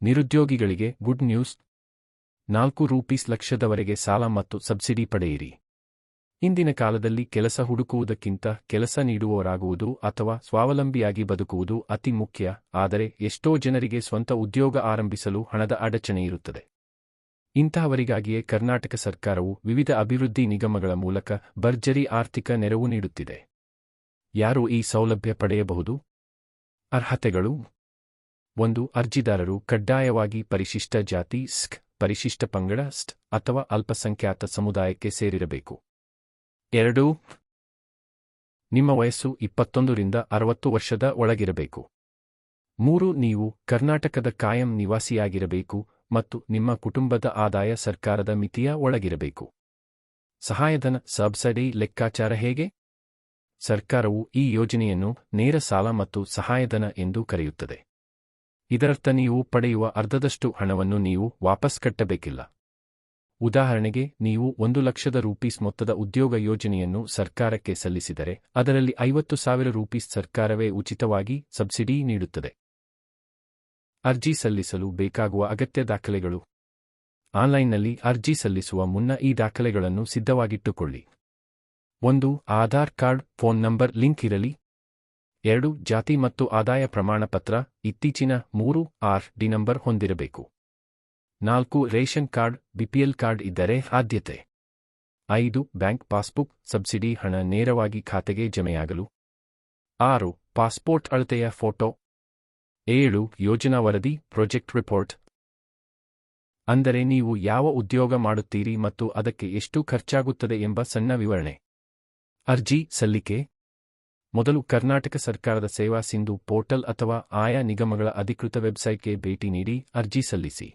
ನಿರುದ್ಯೋಗಿಗಳಿಗೆ good news. 4 rupees ಲಕ್ಷದವರೆಗೆ ಸಾಲ ಮತ್ತು ಸಬ್ಸಿಡಿ ಪಡೆಯಿರಿ. ಇಂದಿನ ಕಾಲದಲ್ಲಿ ಕೆಲಸ ಹುಡುಕುವುದಕ್ಕಿಂತ ಕೆಲಸ ನೀಡುವವರಾಗುವುದು ಅಥವಾ ಸ್ವಾವಲಂಬಿಯಾಗಿ ಬದುಕುವುದು ಅತಿ ಮುಖ್ಯ. ಆದರೆ ಎಷ್ಟೋ ಜನರಿಗೆ ಸ್ವಂತ ಉದ್ಯೋಗ ಆರಂಭಿಸಲು ಹಣದ ಅಡಚಣೆಯಿರುತ್ತದೆ. ಇಂತಹವರಿಗಾಗಿಯೇ ಕರ್ನಾಟಕ ಸರ್ಕಾರವು ವಿವಿಧ ಅಭಿವೃದ್ಧಿ ನಿಗಮಗಳ ಮೂಲಕ ಭರ್ಜರಿ ಆರ್ಥಿಕ ನೆರವು ನೀಡುತ್ತಿದೆ. ಯಾರು ಈ ಸೌಲಭ್ಯ ಪಡೆಯಬಹುದು? ಅರ್ಹತೆಗಳು: 1. ಅರ್ಜಿದಾರರು ಕಡ್ಡಾಯವಾಗಿ ಪರಿಶಿಷ್ಟ ಜಾತಿ SC, ಪರಿಶಿಷ್ಟ ಪಂಗಡ ST ಅಥವಾ ಅಲ್ಪಸಂಖ್ಯಾತ ಸಮುದಾಯಕ್ಕೆ ಸೇರಿರಬೇಕು. 2. ನಿಮ್ಮ ವಯಸ್ಸು 21 ರಿಂದ 60 ವರ್ಷದ ಒಳಗಿರಬೇಕು. 3. ನೀವು ಕರ್ನಾಟಕದ ಕಾಯಂ ನಿವಾಸಿಯಾಗಿರಬೇಕು ಮತ್ತು ನಿಮ್ಮ ಕುಟುಂಬದ ಆದಾಯ ಸರ್ಕಾರದ ಮಿತಿಯ ಒಳಗಿರಬೇಕು. ಸಹಾಯಧನ ಸಬ್ಸಿಡಿ ಲೆಕ್ಕಾಚಾರ ಹೇಗೆ? ಸರ್ಕಾರವು ಈ ಯೋಜನೆಯನ್ನು ನೇರ ಸಾಲ ಮತ್ತು ಸಹಾಯಧನ ಎಂದು ಕರೆಯುತ್ತದೆ. ಇದರರ್ಥ ನೀವು ಪಡೆಯುವ ಅರ್ಧದಷ್ಟು ಹಣವನ್ನು ನೀವು ವಾಪಸ್ ಕಟ್ಟಬೇಕಿಲ್ಲ. ಉದಾಹರಣೆಗೆ, ನೀವು 1 ಲಕ್ಷದ ರೂಪೀಸ್ ಮೊತ್ತದ ಉದ್ಯೋಗ ಯೋಜನೆಯನ್ನು ಸರ್ಕಾರಕ್ಕೆ ಸಲ್ಲಿಸಿದರೆ ಅದರಲ್ಲಿ 50,000 ರೂಪೀಸ್ ಸರ್ಕಾರವೇ ಉಚಿತವಾಗಿ ಸಬ್ಸಿಡಿ ನೀಡುತ್ತದೆ. ಅರ್ಜಿ ಸಲ್ಲಿಸಲು ಬೇಕಾಗುವ ಅಗತ್ಯ ದಾಖಲೆಗಳು: ಆನ್ಲೈನ್ನಲ್ಲಿ ಅರ್ಜಿ ಸಲ್ಲಿಸುವ ಮುನ್ನ ಈ ದಾಖಲೆಗಳನ್ನು ಸಿದ್ಧವಾಗಿಟ್ಟುಕೊಳ್ಳಿ. 1. Aadhaar card, phone number link ಇರಲಿ. 2. ಜಾತಿ ಮತ್ತು ಆದಾಯ ಪ್ರಮಾಣಪತ್ರ, ಇತ್ತೀಚಿನ 3 RD ನಂಬರ್ ಹೊಂದಿರಬೇಕು. 4. ರೇಷನ್ ಕಾರ್ಡ್, BPL ಕಾರ್ಡ್ ಇದ್ದರೆ ಆದ್ಯತೆ. 5. ಬ್ಯಾಂಕ್ ಪಾಸ್ಬುಕ್, ಸಬ್ಸಿಡಿ ಹಣ ನೇರವಾಗಿ ಖಾತೆಗೆ ಜಮೆಯಾಗಲು. 6. ಪಾಸ್ಪೋರ್ಟ್ ಅಳತೆಯ ಫೋಟೋ. 7. ಯೋಜನಾ ವರದಿ, ಪ್ರಾಜೆಕ್ಟ್ ರಿಪೋರ್ಟ್. ಅಂದರೆ ನೀವು ಯಾವ ಉದ್ಯೋಗ ಮಾಡುತ್ತೀರಿ ಮತ್ತು ಅದಕ್ಕೆ ಎಷ್ಟು ಖರ್ಚಾಗುತ್ತದೆ ಎಂಬ ಸಣ್ಣ ವಿವರಣೆ. ಅರ್ಜಿ ಸಲ್ಲಿಕೆ: ಮೊದಲು ಕರ್ನಾಟಕ ಸರ್ಕಾರದ ಸೇವಾ ಸಿಂಧು ಪೋರ್ಟಲ್ ಅಥವಾ ಆಯಾ ನಿಗಮಗಳ ಅಧಿಕೃತ ವೆಬ್ಸೈಟ್ಗೆ ಭೇಟಿ ನೀಡಿ ಅರ್ಜಿ ಸಲ್ಲಿಸಿ.